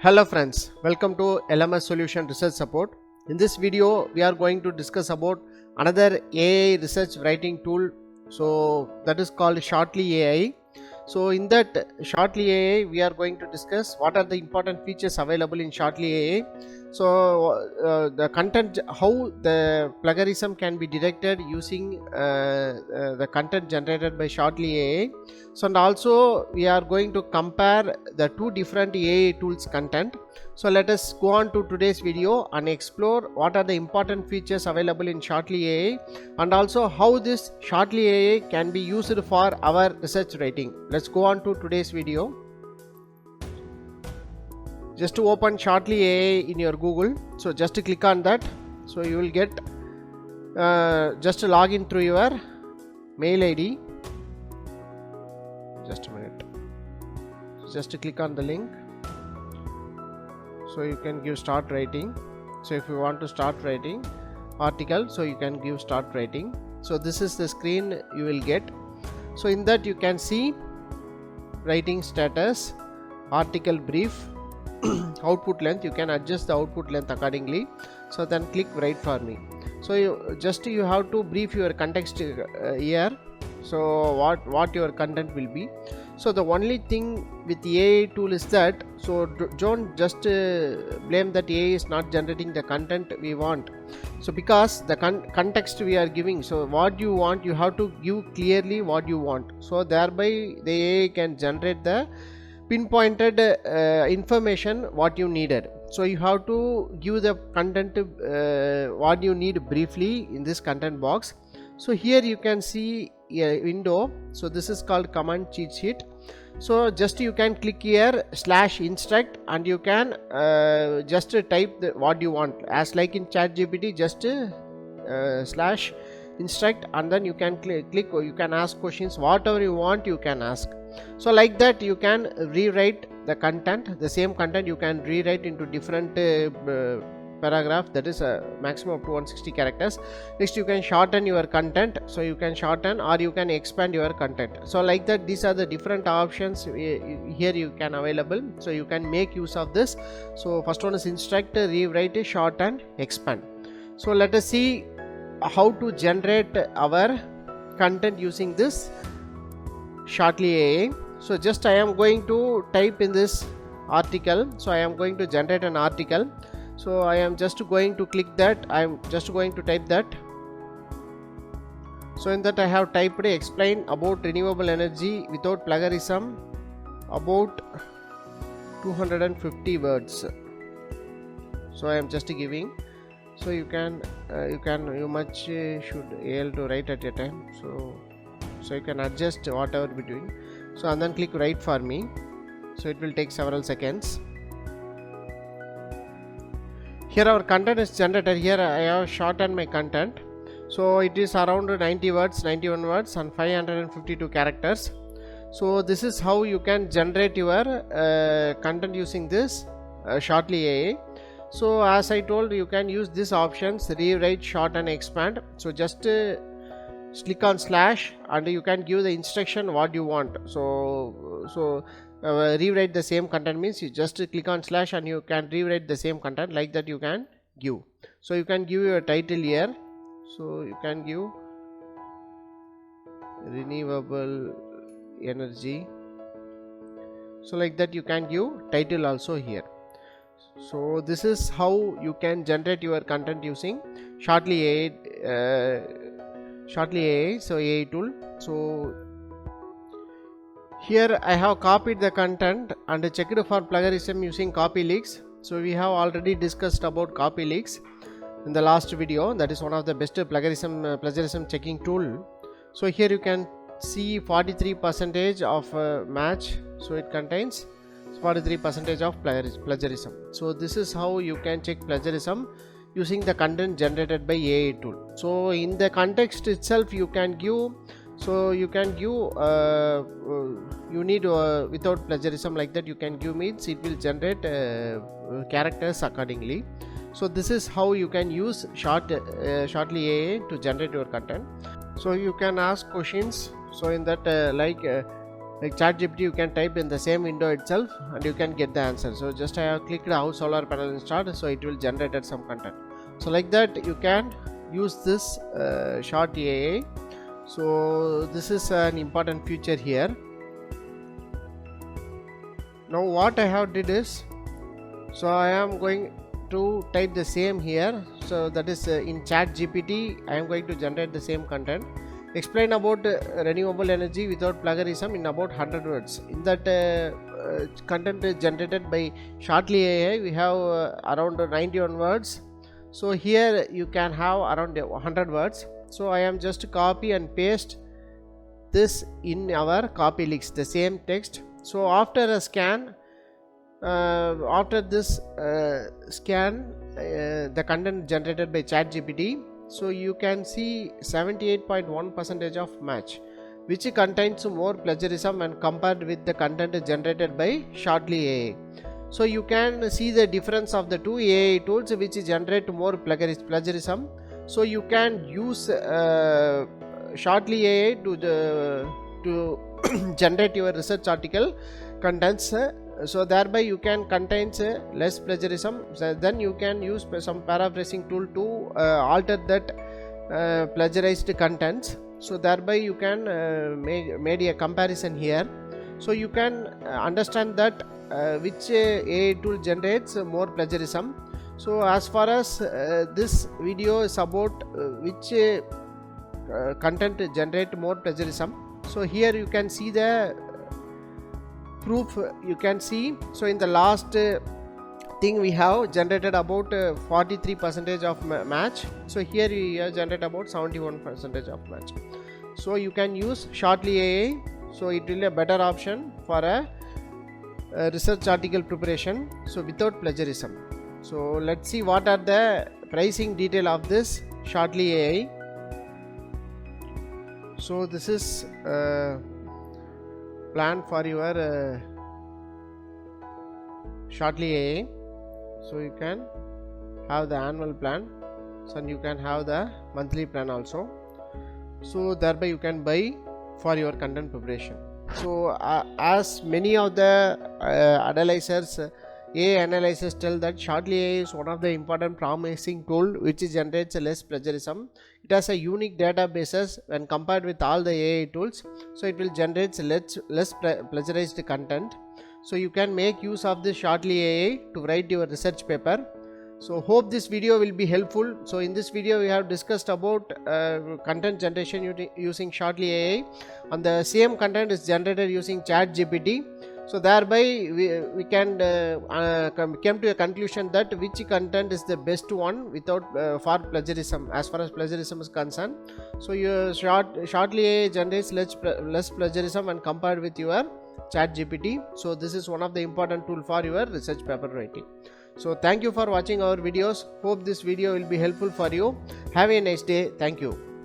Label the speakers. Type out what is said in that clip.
Speaker 1: Hello friends, welcome to LMS Solution Research Support. In this video, we are going to discuss about another AI research writing tool. So that is called Shortly AI. So in that Shortly AI, we are going to discuss what are the important features available in Shortly AI. So the content, how the plagiarism can be detected using the content generated by Shortly AI. So and also we are going to compare the two different AI tools content. So let us go on to today's video and explore what are the important features available in Shortly AI and also how this Shortly AI can be used for our research writing. Let's go on to today's video. Just to open Shortly AI in your Google, so just to click on that. So you will get just to log in through your mail ID. Just a minute. Just to click on the link. So you can give start writing. So if you want to start writing article, so you can give start writing. So this is the screen you will get. So in that you can see writing status, article brief, output length. You can adjust the output length accordingly. So then click write for me. So you have to brief your context here. So what your content will be. So the only thing with the AI tool is that, so don't just blame that AI is not generating the content we want. So because the context we are giving, so what you want, you have to give clearly what you want. So thereby the AI can generate the pinpointed information what you needed. So you have to give the content what you need briefly in this content box. So here you can see a window. So this is called command cheat sheet. So just you can click here /instruct and you can just type what you want, as like in Chatgpt, just /instruct and then you can click or you can ask questions, whatever you want you can ask. So like that you can rewrite the content, the same content you can rewrite into different paragraph, that is a maximum of 160 characters. Next you can shorten your content, so you can shorten or you can expand your content. So like that, these are the different options here you can available. So you can make use of this. So first one is instruct, rewrite, shorten, expand. So let us see how to generate our content using this Shortly AI. So just I am going to type in this article. So I am going to generate an article. So I am just going to click that. I am just going to type that. So in that I have typed explain about renewable energy without plagiarism, about 250 words. So I am just giving. So you much should able to write at a time. So you can adjust whatever between. So and then click write for me. So it will take several seconds. Here our content is generated. Here I have shortened my content. So it is around 90 words, 91 words and 552 characters. So this is how you can generate your content using this Shortly AI. So as I told, you can use these options, rewrite, shorten, expand. So just click on / and you can give the instruction what you want. So rewrite the same content means you just click on / and you can rewrite the same content, like that you can give. So you can give your title here. So you can give renewable energy. So like that you can give title also here. So this is how you can generate your content using Shortly AI. So AI tool. So here I have copied the content and checked for plagiarism using copy leaks. So we have already discussed about copy leaks in the last video. That is one of the best plagiarism checking tool. So here you can see 43% of match. So it contains 43% of plagiarism. So this is how you can check plagiarism using the content generated by AI tool. So in the context itself you can give. So you can give you need without plagiarism, like that you can give means it will generate characters accordingly. So this is how you can use Shortly AI to generate your content. So you can ask questions. So in that like ChatGPT, you can type in the same window itself and you can get the answer. So just I have clicked how solar panel installed, so it will generate some content. So like that you can use this short AI. So this is an important feature here. Now what I have did is, so I am going to type the same here. So that is in ChatGPT I am going to generate the same content. Explain about renewable energy without plagiarism in about 100 words. In that content generated by Shortly AI, we have around 91 words. So here you can have around 100 words. So I am just copy and paste this in our copy links, the same text. So after a scan, after this scan the content generated by ChatGPT, so you can see 78.1% of match, which contains more plagiarism when compared with the content generated by Shortly AI. So you can see the difference of the two AI tools which generate more plagiarism. So you can use Shortly AI to generate your research article contents. So thereby you can contains less plagiarism. So then you can use some paraphrasing tool to alter that plagiarized contents. So thereby you can made a comparison here. So you can understand that which AI tool generates more plagiarism. So as far as this video is about which content generate more plagiarism. So here you can see the proof, you can see. So in the last thing we have generated about 43% of match. So here we have generated about 71% of match. So you can use Shortly AI. So it will be a better option for a research article preparation, so without plagiarism. So let's see what are the pricing detail of this Shortly AI. So this is plan for your Shortly AI. So you can have the annual plan, so you can have the monthly plan also. So thereby you can buy for your content preparation. So as many of the analyzers, AI analyzers tell that Shortly AI is one of the important promising tool which generates less plagiarism. It has a unique databases when compared with all the AI tools. So it will generate less plagiarized content. So you can make use of this Shortly AI to write your research paper. So hope this video will be helpful. So in this video we have discussed about content generation using Shortly AI, and the same content is generated using ChatGPT. So thereby we can came to a conclusion that which content is the best one without for plagiarism, as far as plagiarism is concerned. So your Shortly AI generates less plagiarism when compared with your ChatGPT. So this is one of the important tool for your research paper writing. So thank you for watching our videos. Hope this video will be helpful for you. Have a nice day. Thank you.